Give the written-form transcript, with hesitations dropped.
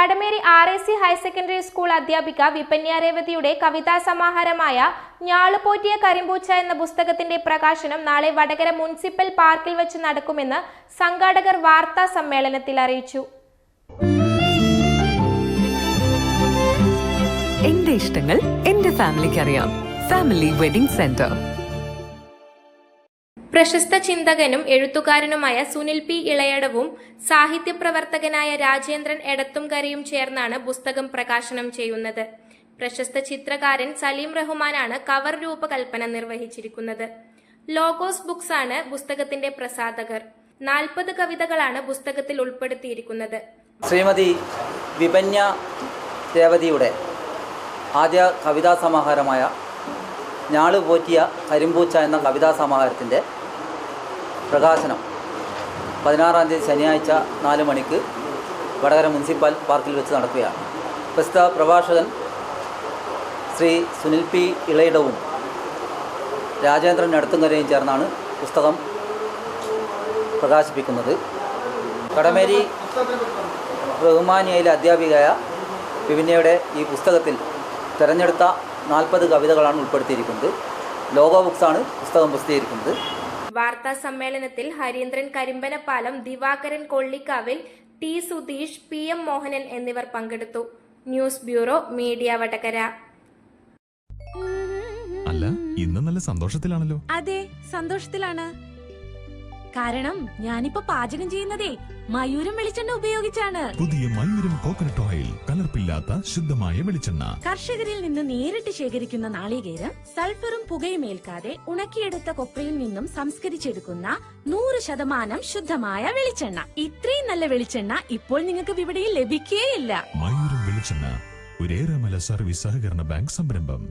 Kadameri RAC higher secondary school അധ്യാപിക വിപന്യ രേവതിയുടെ കവിതാ സമാഹാരമായ ഞാളുപോറ്റിയ കരിമ്പൂച്ച എന്ന പുസ്തകത്തിന്റെ പ്രകാശനം നാളെ വടകര മുനിസിപ്പൽ പാർക്കിൽ വെച്ച് നടക്കുമെന്ന് സംഘാടകർ വാർത്താ സമ്മേളനത്തിൽ അറിയിച്ചു. എന്റെ ഇഷ്ടങ്ങൾ എന്റെ ഫാമിലിക്ക് അറിയാം. Family wedding centre. പ്രശസ്ത ചിന്തകനും എഴുത്തുകാരനുമായ സുനിൽ P. ഇളയടവും സാഹിത്യപ്രവർത്തകനായ രാജേന്ദ്രൻ എടത്തുംകരയും ചേർന്നാണ് പുസ്തകം പ്രകാശനം ചെയ്യുന്നത്. പ്രശസ്ത ചിത്രകാരൻ സലീം റഹ്മാനാണ് കവർ രൂപകൽപ്പന നിർവഹിച്ചിരിക്കുന്നത്. ലോഗോസ് ബുക്സ് ആണ് പുസ്തകത്തിന്റെ പ്രസാധകർ. 40 കവിതകളാണ് പുസ്തകത്തിൽ ഉൾപ്പെടുത്തിയിരിക്കുന്നത്. ശ്രീമതി വിപന്യ രേവതിയുടെ ആദ്യ കവിതാ സമാഹാരമായ ഞാളുപോറ്റിയ കരിമ്പൂച്ച എന്ന കവിതാ സമാഹാരത്തിൻ്റെ പ്രകാശനം 16-ാം തീയതി ശനിയാഴ്ച 4 മണിക്ക് വടകര മുനിസിപ്പൽ പാർക്കിൽ വെച്ച് നടക്കുകയാണ്. പ്രസ്തുത പ്രഭാഷകൻ ശ്രീ സുനിൽ P. ഇളയിടവും രാജേന്ദ്രൻ എടത്തുംകരയും ചേർന്നാണ് പുസ്തകം പ്രകാശിപ്പിക്കുന്നത്. കടമേരി ബഹുമാനിയയിലെ അധ്യാപികയായ വിപന്യയുടെ ഈ പുസ്തകത്തിൽ തിരഞ്ഞെടുത്ത 40 കവിതകളാണ് ഉൾപ്പെടുത്തിയിരിക്കുന്നത്. ലോഗോ ബുക്സാണ് പുസ്തകം പ്രസിദ്ധീകരിക്കുന്നത്. വാർത്താ സമ്മേളനത്തിൽ ഹരീന്ദ്രൻ കരിമ്പനപ്പാലം, ദിവാകരൻ കൊള്ളിക്കാവിൽ, T. സുധീഷ്, PM മോഹനൻ എന്നിവർ പങ്കെടുത്തു. News bureau, media Vadakara. അല്ല, ഇന്ന് നല്ല സന്തോഷത്തിലാണല്ലോ. അതെ, സന്തോഷത്തിലാണ്. കാരണം ഞാനിപ്പോ പാചകം ചെയ്യുന്നതേ മയൂരം വെളിച്ചെണ്ണ ഉപയോഗിച്ചാണ്. പുതിയ മയൂരം കോക്കനട്ട് ഓയിൽ, കലർപ്പില്ലാത്ത ശുദ്ധമായ വെളിച്ചെണ്ണ. കർഷകരിൽ നിന്ന് നേരിട്ട് ശേഖരിക്കുന്ന നാളികേരം സൾഫറും പുകയും ഏൽക്കാതെ ഉണക്കിയെടുത്ത കൊപ്രയിൽ നിന്നും സംസ്കരിച്ചെടുക്കുന്ന 100% ശുദ്ധമായ വെളിച്ചെണ്ണ. ഇത്രയും നല്ല വെളിച്ചെണ്ണ ഇപ്പോൾ നിങ്ങൾക്ക് വിപണിയിൽ ലഭിക്കുകയില്ല. മയൂരം വെളിച്ചെണ്ണ, ഒരു ഏറെമല സർവീസ് സഹകരണ ബാങ്ക് സംരംഭം.